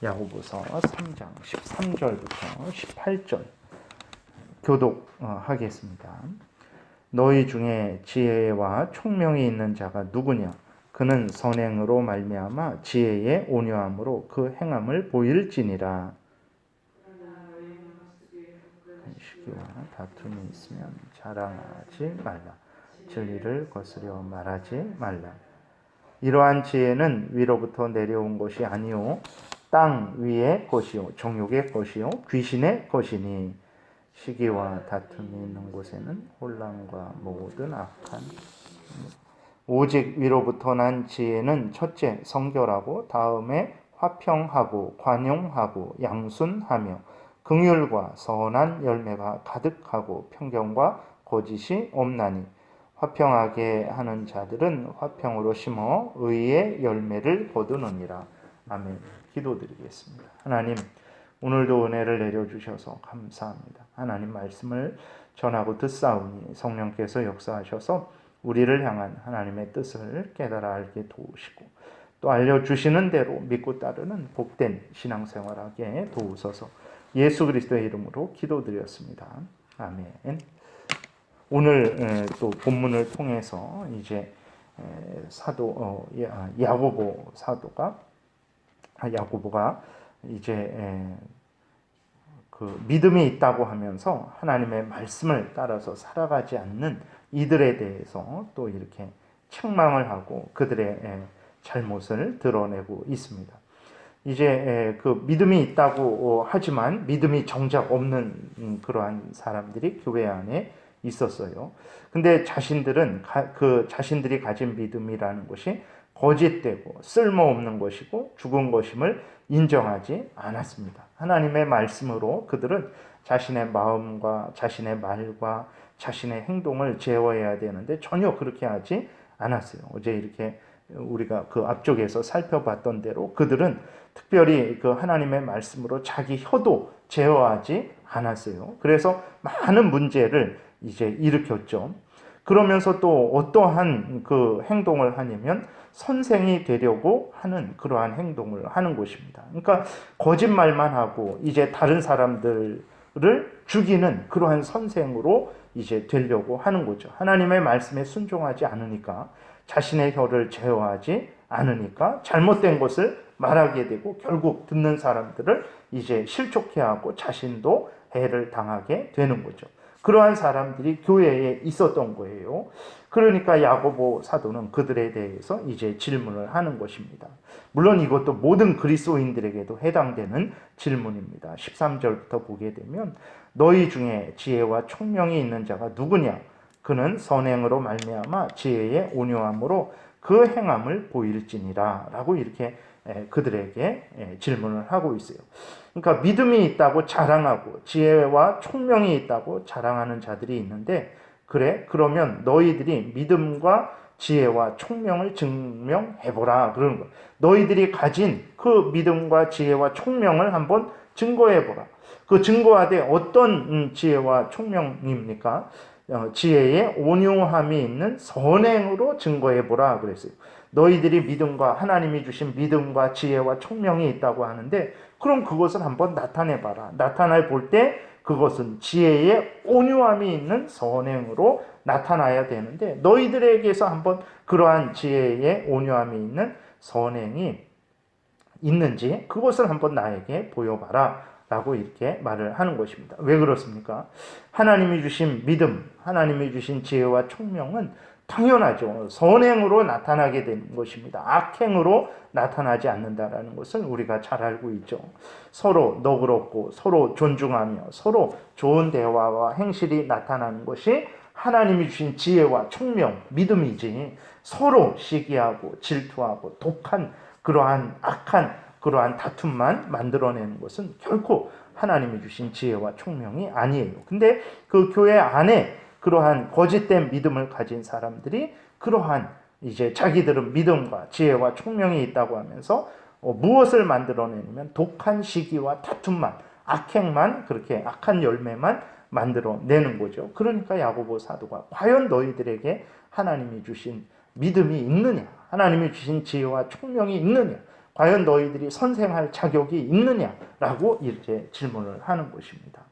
야고보서 3장 13절부터 18절 교독하겠습니다. 너희 중에 지혜와 총명이 있는 자가 누구냐? 그는 선행으로 말미암아 지혜의 온유함으로 그 행함을 보일지니라. 시기와 다툼이 있으면 자랑하지 말라. 진리를 거스려 말하지 말라. 이러한 지혜는 위로부터 내려온 것이 아니요 땅 위의 것이요 정욕의 것이요 귀신의 것이니 시기와 다툼이 있는 곳에는 혼란과 모든 악한 오직 위로부터 난 지혜는 첫째 성결하고 다음에 화평하고 관용하고 양순하며 긍휼과 선한 열매가 가득하고 평경과 거짓이 없나니 화평하게 하는 자들은 화평으로 심어 의의 열매를 거두느니라. 아멘. 기도드리겠습니다. 하나님, 오늘도 은혜를 내려주셔서 감사합니다. 하나님 말씀을 전하고 듣사오니 성령께서 역사하셔서 우리를 향한 하나님의 뜻을 깨달아 알게 도우시고 또 알려주시는 대로 믿고 따르는 복된 신앙생활하게 도우소서. 예수 그리스도의 이름으로 기도드렸습니다. 아멘. 오늘 또 본문을 통해서 이제 야고보가 이제 그 믿음이 있다고 하면서 하나님의 말씀을 따라서 살아가지 않는 이들에 대해서 또 이렇게 책망을 하고 그들의 잘못을 드러내고 있습니다. 이제 그 믿음이 있다고 하지만 믿음이 정작 없는 그러한 사람들이 교회 안에 있었어요. 근데 자신들이 가진 믿음이라는 것이 거짓되고 쓸모없는 것이고 죽은 것임을 인정하지 않았습니다. 하나님의 말씀으로 그들은 자신의 마음과 자신의 말과 자신의 행동을 제어해야 되는데 전혀 그렇게 하지 않았어요. 어제 이렇게 우리가 그 앞쪽에서 살펴봤던 대로 그들은 특별히 그 하나님의 말씀으로 자기 혀도 제어하지 않았어요. 그래서 많은 문제를 이제 일으켰죠. 그러면서 또 어떠한 그 행동을 하냐면 선생이 되려고 하는 그러한 행동을 하는 것입니다. 그러니까 거짓말만 하고 이제 다른 사람들을 죽이는 그러한 선생으로 이제 되려고 하는 거죠. 하나님의 말씀에 순종하지 않으니까 자신의 혀를 제어하지 않으니까 잘못된 것을 말하게 되고 결국 듣는 사람들을 이제 실족해 하고 자신도 해를 당하게 되는 거죠. 그러한 사람들이 교회에 있었던 거예요. 그러니까 야고보 사도는 그들에 대해서 이제 질문을 하는 것입니다. 물론 이것도 모든 그리스도인들에게도 해당되는 질문입니다. 13절부터 보게 되면 너희 중에 지혜와 총명이 있는 자가 누구냐? 그는 선행으로 말미암아 지혜의 온유함으로 그 행함을 보일지니라 라고 이렇게 그들에게 질문을 하고 있어요. 그러니까 믿음이 있다고 자랑하고 지혜와 총명이 있다고 자랑하는 자들이 있는데 그러면 너희들이 믿음과 지혜와 총명을 증명해보라 그러는 거예요. 너희들이 가진 그 믿음과 지혜와 총명을 한번 증거해보라. 그 증거하되 어떤 지혜와 총명입니까? 지혜의 온유함이 있는 선행으로 증거해보라 그랬어요. 너희들이 믿음과 하나님이 주신 믿음과 지혜와 총명이 있다고 하는데 그럼 그것을 한번 나타내봐라. 나타내 볼 때 그것은 지혜의 온유함이 있는 선행으로 나타나야 되는데 너희들에게서 한번 그러한 지혜의 온유함이 있는 선행이 있는지 그것을 한번 나에게 보여봐라 라고 이렇게 말을 하는 것입니다. 왜 그렇습니까? 하나님이 주신 믿음, 하나님이 주신 지혜와 총명은 당연하죠. 선행으로 나타나게 되는 것입니다. 악행으로 나타나지 않는다라는 것을 우리가 잘 알고 있죠. 서로 너그럽고 서로 존중하며 서로 좋은 대화와 행실이 나타나는 것이 하나님이 주신 지혜와 총명, 믿음이지 서로 시기하고 질투하고 독한 그러한 악한 그러한 다툼만 만들어내는 것은 결코 하나님이 주신 지혜와 총명이 아니에요. 근데 그 교회 안에 그러한 거짓된 믿음을 가진 사람들이 그러한 이제 자기들은 믿음과 지혜와 총명이 있다고 하면서 무엇을 만들어내냐면 독한 시기와 다툼만, 악행만, 그렇게 악한 열매만 만들어내는 거죠. 그러니까 야고보 사도가 과연 너희들에게 하나님이 주신 믿음이 있느냐? 하나님이 주신 지혜와 총명이 있느냐? 과연 너희들이 선생할 자격이 있느냐라고 이렇게 질문을 하는 것입니다.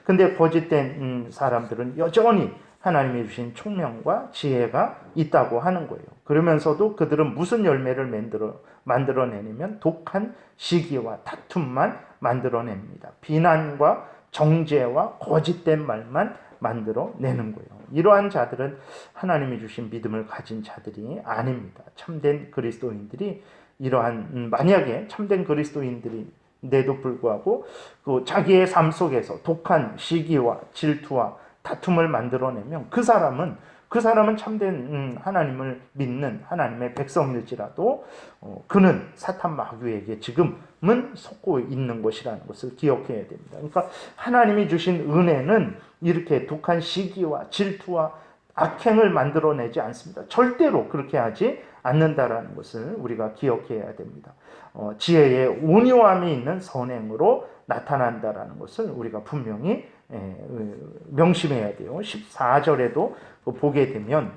근데 거짓된 사람들은 여전히 하나님이 주신 총명과 지혜가 있다고 하는 거예요. 그러면서도 그들은 무슨 열매를 만들어내냐면 독한 시기와 다툼만 만들어냅니다. 비난과 정죄와 거짓된 말만 만들어내는 거예요. 이러한 자들은 하나님이 주신 믿음을 가진 자들이 아닙니다. 참된 그리스도인들이 만약에 참된 그리스도인들인데도 불구하고 그 자기의 삶 속에서 독한 시기와 질투와 다툼을 만들어내면 그 사람은 참된 하나님을 믿는 하나님의 백성일지라도 그는 사탄 마귀에게 지금은 속고 있는 것이라는 것을 기억해야 됩니다. 그러니까 하나님이 주신 은혜는 이렇게 독한 시기와 질투와 악행을 만들어내지 않습니다. 절대로 그렇게 하지 않는다라는 것을 우리가 기억해야 됩니다. 지혜의 온유함이 있는 선행으로 나타난다라는 것을 우리가 분명히 명심해야 돼요. 14절에도 보게 되면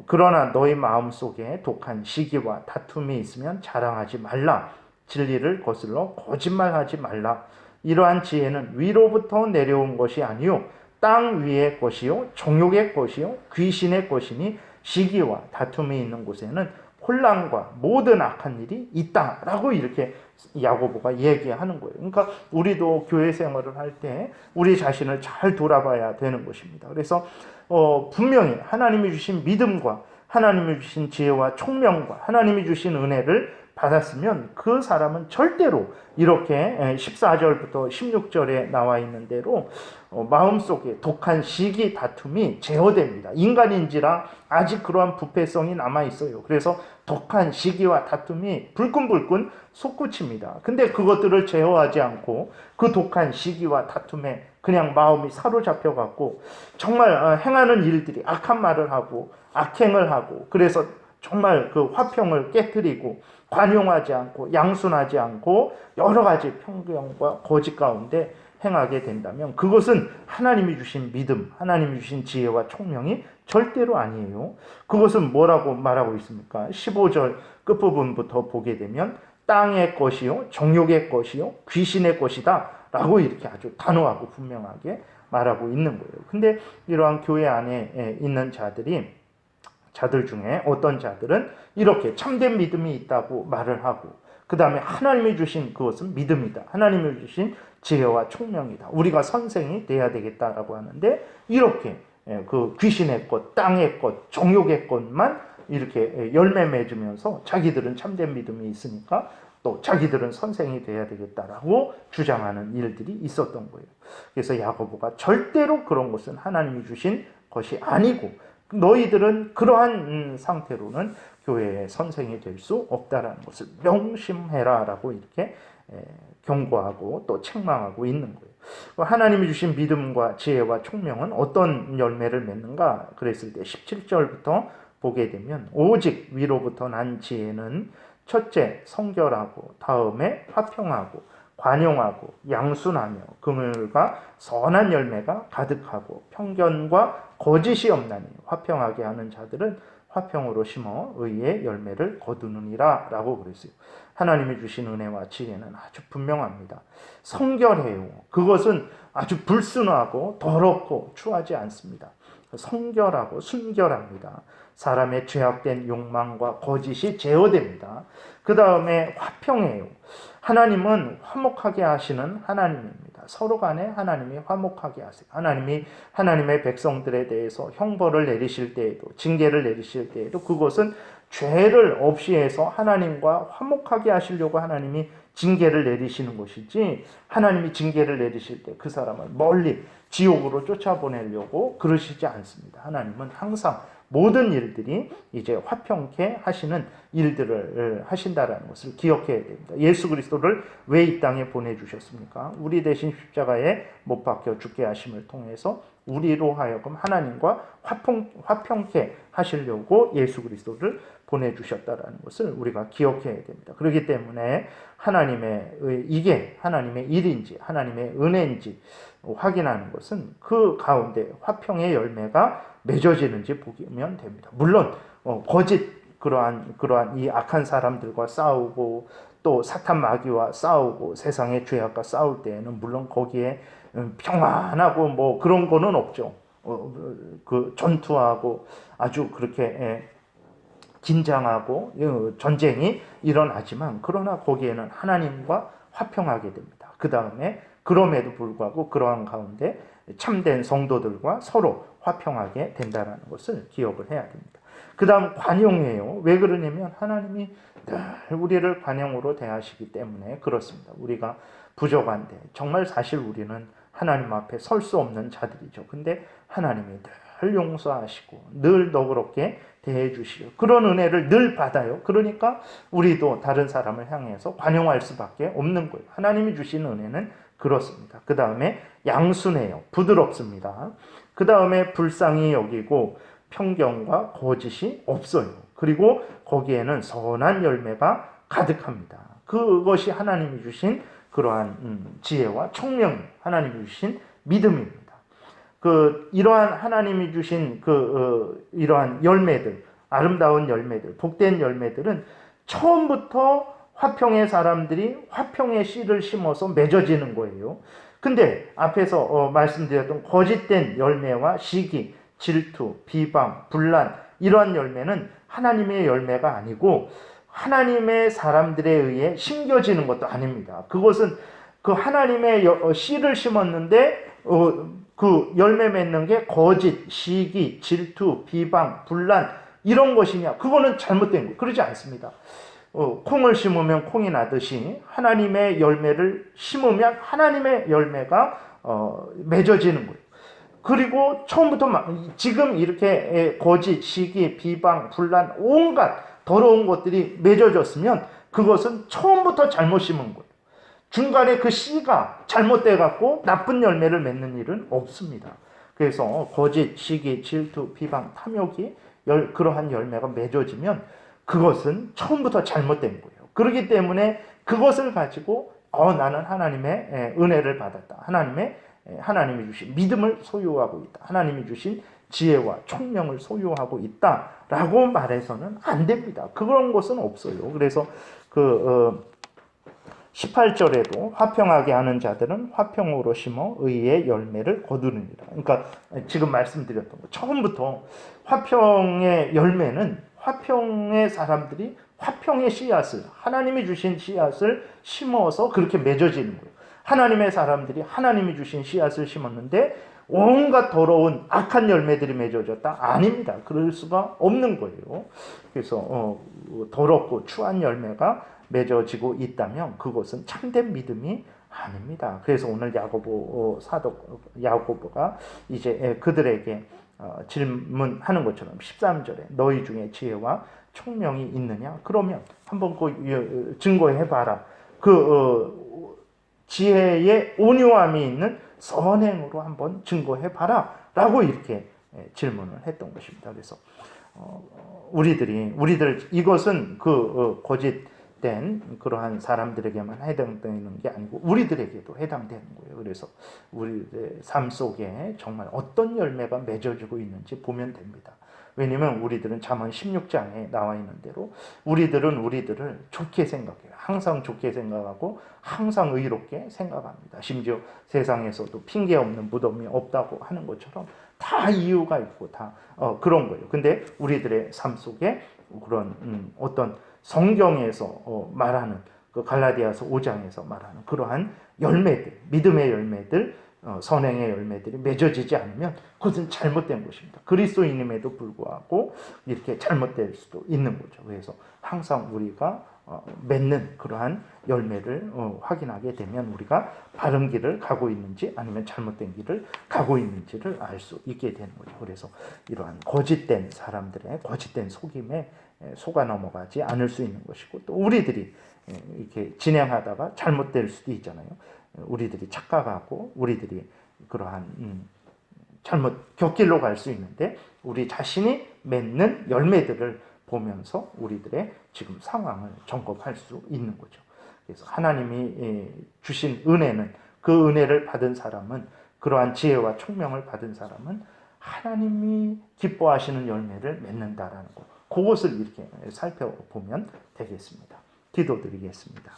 그러나 너희 마음속에 독한 시기와 다툼이 있으면 자랑하지 말라. 진리를 거슬러 거짓말하지 말라. 이러한 지혜는 위로부터 내려온 것이 아니요 땅 위의 것이요 정욕의 것이요 귀신의 것이니 시기와 다툼이 있는 곳에는 혼란과 모든 악한 일이 있다라고 이렇게 야고보가 얘기하는 거예요. 그러니까 우리도 교회 생활을 할 때 우리 자신을 잘 돌아봐야 되는 것입니다. 그래서 분명히 하나님이 주신 믿음과 하나님이 주신 지혜와 총명과 하나님이 주신 은혜를 받았으면 그 사람은 절대로 이렇게 14절부터 16절에 나와 있는 대로 마음속에 독한 시기 다툼이 제어됩니다. 인간인지라 아직 그러한 부패성이 남아 있어요. 그래서 독한 시기와 다툼이 불끈불끈 솟구칩니다. 근데 그것들을 제어하지 않고 그 독한 시기와 다툼에 그냥 마음이 사로잡혀 갖고 정말 행하는 일들이 악한 말을 하고 악행을 하고 그래서 정말 그 화평을 깨뜨리고 관용하지 않고 양순하지 않고 여러 가지 편견과 거짓 가운데 행하게 된다면 그것은 하나님이 주신 믿음, 하나님이 주신 지혜와 총명이 절대로 아니에요. 그것은 뭐라고 말하고 있습니까? 15절 끝부분부터 보게 되면 땅의 것이요, 정욕의 것이요, 귀신의 것이다 라고 이렇게 아주 단호하고 분명하게 말하고 있는 거예요. 근데 이러한 교회 안에 있는 자들 중에 어떤 자들은 이렇게 참된 믿음이 있다고 말을 하고 그 다음에 하나님이 주신 그것은 믿음이다. 하나님이 주신 지혜와 총명이다. 우리가 선생이 돼야 되겠다라고 하는데 이렇게 그 귀신의 것, 땅의 것, 정욕의 것만 이렇게 열매 맺으면서 자기들은 참된 믿음이 있으니까 또 자기들은 선생이 돼야 되겠다라고 주장하는 일들이 있었던 거예요. 그래서 야고보가 절대로 그런 것은 하나님이 주신 것이 아니고 너희들은 그러한 상태로는 교회의 선생이 될 수 없다라는 것을 명심해라라고 이렇게 경고하고 또 책망하고 있는 거예요. 하나님이 주신 믿음과 지혜와 총명은 어떤 열매를 맺는가 그랬을 때 17절부터 보게 되면 오직 위로부터 난 지혜는 첫째 성결하고 다음에 화평하고 관용하고 양순하며 긍휼과 선한 열매가 가득하고 편견과 거짓이 없나니 화평하게 하는 자들은 화평으로 심어 의의 열매를 거두느니라 라고 그랬어요. 하나님이 주신 은혜와 지혜는 아주 분명합니다. 성결해요. 그것은 아주 불순하고 더럽고 추하지 않습니다. 성결하고 순결합니다. 사람의 죄악된 욕망과 거짓이 제어됩니다. 그 다음에 화평해요. 하나님은 화목하게 하시는 하나님입니다. 서로 간에 하나님이 화목하게 하세요. 하나님이 하나님의 백성들에 대해서 형벌을 내리실 때에도 징계를 내리실 때에도 그것은 죄를 없이 해서 하나님과 화목하게 하시려고 하나님이 징계를 내리시는 것이지 하나님이 징계를 내리실 때 그 사람을 멀리 지옥으로 쫓아보내려고 그러시지 않습니다. 하나님은 항상 모든 일들이 이제 화평케 하시는 일들을 하신다라는 것을 기억해야 됩니다. 예수 그리스도를 왜 이 땅에 보내주셨습니까? 우리 대신 십자가에 못 박혀 죽게 하심을 통해서 우리로 하여금 하나님과 화평케 하시려고 예수 그리스도를 보내주셨다라는 것을 우리가 기억해야 됩니다. 그렇기 때문에 이게 하나님의 일인지 하나님의 은혜인지 확인하는 것은 그 가운데 화평의 열매가 맺어지는지 보면 됩니다. 물론 거짓 그러한 이 악한 사람들과 싸우고 또 사탄 마귀와 싸우고 세상의 죄악과 싸울 때에는 물론 거기에 평안하고 뭐 그런 거는 없죠. 그 전투하고 아주 그렇게 긴장하고 전쟁이 일어나지만 그러나 거기에는 하나님과 화평하게 됩니다. 그 다음에 그럼에도 불구하고 그러한 가운데 참된 성도들과 서로 화평하게 된다는 것을 기억을 해야 됩니다. 그 다음 관용이에요. 왜 그러냐면 하나님이 늘 우리를 관용으로 대하시기 때문에 그렇습니다. 우리가 부족한데 정말 사실 우리는 하나님 앞에 설 수 없는 자들이죠. 근데 하나님이 늘 용서하시고 늘 너그럽게 대해 주시고 그런 은혜를 늘 받아요. 그러니까 우리도 다른 사람을 향해서 관용할 수밖에 없는 거예요. 하나님이 주신 은혜는 그렇습니다. 그 다음에 양순해요. 부드럽습니다. 그 다음에 불쌍히 여기고 편견과 거짓이 없어요. 그리고 거기에는 선한 열매가 가득합니다. 그것이 하나님이 주신 그러한 지혜와 총명, 하나님이 주신 믿음입니다. 이러한 하나님이 주신 이러한 열매들, 아름다운 열매들, 복된 열매들은 처음부터 화평의 사람들이 화평의 씨를 심어서 맺어지는 거예요. 근데 앞에서 말씀드렸던 거짓된 열매와 시기, 질투, 비방, 분란 이러한 열매는 하나님의 열매가 아니고 하나님의 사람들에 의해 심겨지는 것도 아닙니다. 그것은 그 하나님의 씨를 심었는데 그 열매 맺는 게 거짓, 시기, 질투, 비방, 분란 이런 것이냐? 그거는 잘못된 거예요. 그러지 않습니다. 콩을 심으면 콩이 나듯이 하나님의 열매를 심으면 하나님의 열매가 맺어지는 거예요. 그리고 처음부터 지금 이렇게 거짓, 시기, 비방, 분란 온갖 더러운 것들이 맺어졌으면 그것은 처음부터 잘못 심은 거예요. 중간에 그 씨가 잘못돼 갖고 나쁜 열매를 맺는 일은 없습니다. 그래서 거짓, 시기, 질투, 비방, 탐욕이 그러한 열매가 맺어지면 그것은 처음부터 잘못된 거예요. 그렇기 때문에 그것을 가지고 나는 하나님의 은혜를 받았다. 하나님이 주신 믿음을 소유하고 있다. 하나님이 주신 지혜와 총명을 소유하고 있다라고 말해서는 안 됩니다. 그런 것은 없어요. 그래서 18절에도 화평하게 하는 자들은 화평으로 심어 의의 열매를 거두느니라. 그러니까 지금 말씀드렸던 것 처음부터 화평의 열매는 화평의 사람들이 화평의 씨앗을 하나님이 주신 씨앗을 심어서 그렇게 맺어지는 거예요. 하나님의 사람들이 하나님이 주신 씨앗을 심었는데 온갖 더러운 악한 열매들이 맺어졌다? 아닙니다. 그럴 수가 없는 거예요. 그래서 더럽고 추한 열매가 맺어지고 있다면 그것은 참된 믿음이 아닙니다. 그래서 오늘 야고보가 이제 그들에게 질문하는 것처럼 13절에 너희 중에 지혜와 총명이 있느냐? 그러면 한번 증거해 봐라. 지혜의 온유함이 있는 선행으로 한번 증거해 봐라 라고 이렇게 질문을 했던 것입니다. 그래서 이것은 거짓된 그러한 사람들에게만 해당되는 게 아니고 우리들에게도 해당되는 거예요. 그래서 우리의 삶 속에 정말 어떤 열매가 맺어지고 있는지 보면 됩니다. 왜냐하면 우리들은 잠언 16장에 나와 있는 대로 우리들을 좋게 생각해요. 항상 좋게 생각하고 항상 의롭게 생각합니다. 심지어 세상에서도 핑계 없는 무덤이 없다고 하는 것처럼 다 이유가 있고 다 그런 거예요. 근데 우리들의 삶 속에 그런 어떤 성경에서 말하는 그 갈라디아서 5장에서 말하는 그러한 열매들, 믿음의 열매들, 선행의 열매들이 맺어지지 않으면 그것은 잘못된 것입니다. 그리스도인임에도 불구하고 이렇게 잘못될 수도 있는 거죠. 그래서 항상 우리가 맺는 그러한 열매를 확인하게 되면 우리가 바른 길을 가고 있는지 아니면 잘못된 길을 가고 있는지를 알 수 있게 되는 거죠. 그래서 이러한 거짓된 사람들의 거짓된 속임에 속아 넘어가지 않을 수 있는 것이고 또 우리들이 이렇게 진행하다가 잘못될 수도 있잖아요. 우리들이 착각하고 우리들이 그러한 잘못 곁길로 갈 수 있는데 우리 자신이 맺는 열매들을 보면서 우리들의 지금 상황을 점검할 수 있는 거죠. 그래서 하나님이 주신 은혜는 그 은혜를 받은 사람은 그러한 지혜와 총명을 받은 사람은 하나님이 기뻐하시는 열매를 맺는다라는 것. 그것을 이렇게 살펴보면 되겠습니다. 기도드리겠습니다.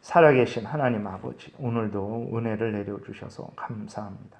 살아계신 하나님 아버지, 오늘도 은혜를 내려주셔서 감사합니다.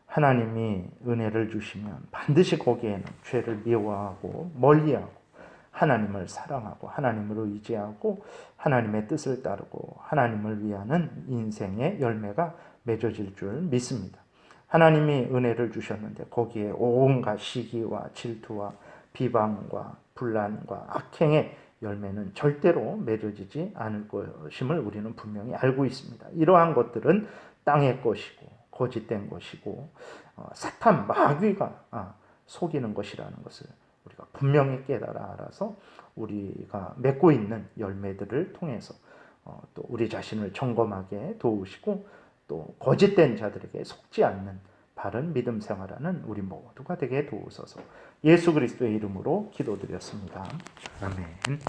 하나님이 은혜를 주시면 반드시 거기에는 죄를 미워하고 멀리하고 하나님을 사랑하고 하나님을 의지하고 하나님의 뜻을 따르고 하나님을 위하는 인생의 열매가 맺어질 줄 믿습니다. 하나님이 은혜를 주셨는데 거기에 온갖 시기와 질투와 비방과 분란과 악행의 열매는 절대로 맺어지지 않을 것임을 우리는 분명히 알고 있습니다. 이러한 것들은 땅의 것이고 거짓된 것이고 사탄 마귀가 속이는 것이라는 것을 우리가 분명히 깨달아 알아서 우리가 맺고 있는 열매들을 통해서 또 우리 자신을 점검하게 도우시고 또 거짓된 자들에게 속지 않는 바른 믿음 생활하는 우리 모두가 되게 도우소서. 예수 그리스도의 이름으로 기도드렸습니다. 아멘.